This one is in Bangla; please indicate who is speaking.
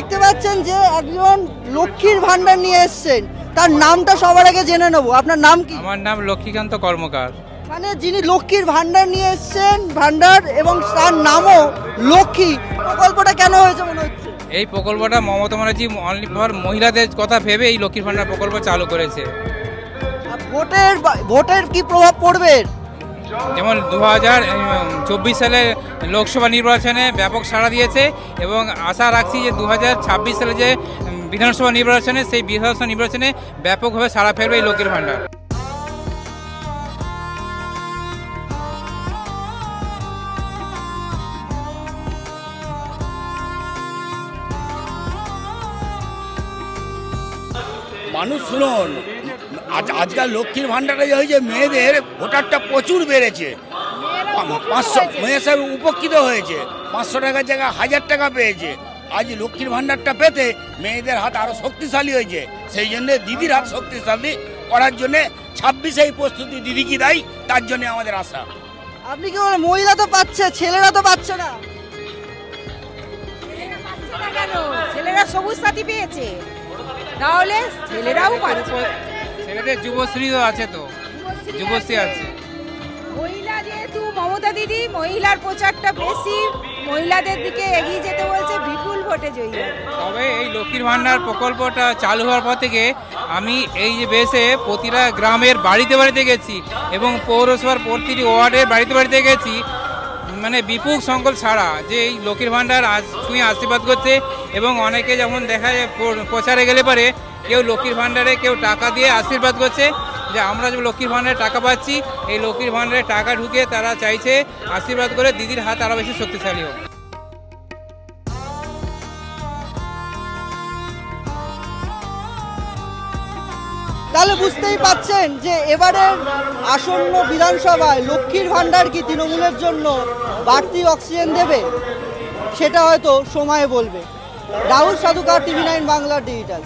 Speaker 1: দেখতে পাচ্ছেন যে একজন লক্ষ্মীর ভান্ডার নিয়ে এসেছেন, তার নামটা সবার আগে জেনে নেব। আপনার নাম কি?
Speaker 2: আমার নাম লক্ষ্মীকান্ত কর্মকার।
Speaker 1: মানে যিনি লক্ষ্মীর ভান্ডার নিয়ে এসেছেন, ভান্ডার, এবং তার নামও লক্ষ্মী, প্রকল্পটা কেন হয়েছে মনে হচ্ছে?
Speaker 2: এই প্রকল্পটা মমতা ব্যানার্জি অনলি ফর মহিলাদের কথা ভেবে এই লক্ষ্মীর ভান্ডার প্রকল্প চালু করেছে।
Speaker 1: ভোটের কি প্রভাব পড়বে?
Speaker 2: যেমন 2024 সালে লোকসভা নির্বাচনে ব্যাপক সাড়া দিয়েছে এবং আশা রাখছি যে 2026 সালে যে বিধানসভা নির্বাচনে, সেই বিধানসভা নির্বাচনে ব্যাপকভাবে সাড়া ফেলবে এই লক্ষ্মীর ভান্ডার।
Speaker 3: মানুষ শুনুন, আজকাল লক্ষ্মীর ভান্ডারে হয়েছে মেয়েদের ভোটারটা প্রচুর বেড়েছে। 500 মেয়ে সব উপকৃত হয়েছে, 500 টাকার জায়গায় 1000 টাকা পেয়েছে। আজ লক্ষ্মীর ভান্ডারটা পেতে মেয়েদের হাত আরো শক্তিশালী হয়েছে, সেই জন্য দিদির হাত শক্তিশালী করার জন্য 26 এই প্রস্তুতি দিদি কি দেয়, তার জন্য আমাদের আশা।
Speaker 1: আপনি কি বলেন মহিলা তো পাচ্ছে, ছেলেরা তো পাচ্ছে না?
Speaker 4: ছেলেরা সবুজ সাথী পেয়েছে, তাহলে ছেলেরাও পাচ্ছে।
Speaker 2: ছেলেদের যুবশ্রীও আছে, তো যুবশ্রী আছে।
Speaker 4: মহিলা যেহেতু মমতা দিদি মহিলার প্রচারটা বেশি, মহিলাদের দিকে এগিয়ে যেতে বলছে, বিপুল ভোটে জয়ী হবে।
Speaker 2: তবে এই লক্ষ্মীর ভান্ডার প্রকল্পটা চালু হওয়ার পর থেকে আমি এই যে বেসে প্রতিটা গ্রামের বাড়িতে বাড়িতে গেছি এবং পৌরসভার প্রতিটি ওয়ার্ডের বাড়িতে বাড়িতে গেছি, মানে বিপুল সংকল ছাড়া যে এই লক্ষ্মীর ভান্ডার ছুঁয়ে আশীর্বাদ করছে। এবং অনেকে যেমন দেখা যায় প্রচারে গেলে পারে কেউ লক্ষ্মীর ভান্ডারে কেউ টাকা দিয়ে আশীর্বাদ করছে যে আমরা যে লক্ষ্মীর ভান্ডারে টাকা পাচ্ছি, এই লক্ষ্মীর ভান্ডারে টাকা ঢুকে তারা চাইছে আশীর্বাদ করে দিদির হাত আরও বেশি শক্তিশালী হোক।
Speaker 1: তাহলে বুঝতেই পাচ্ছেন যে এবারের আসন্ন বিধানসভায় লক্ষ্মীর ভান্ডার কি তৃণমূলের জন্য বাড়তি অক্সিজেন দেবে, সেটা হয়তো সময় বলবে। Rahul Sadhukar, TV9 Bangla digital.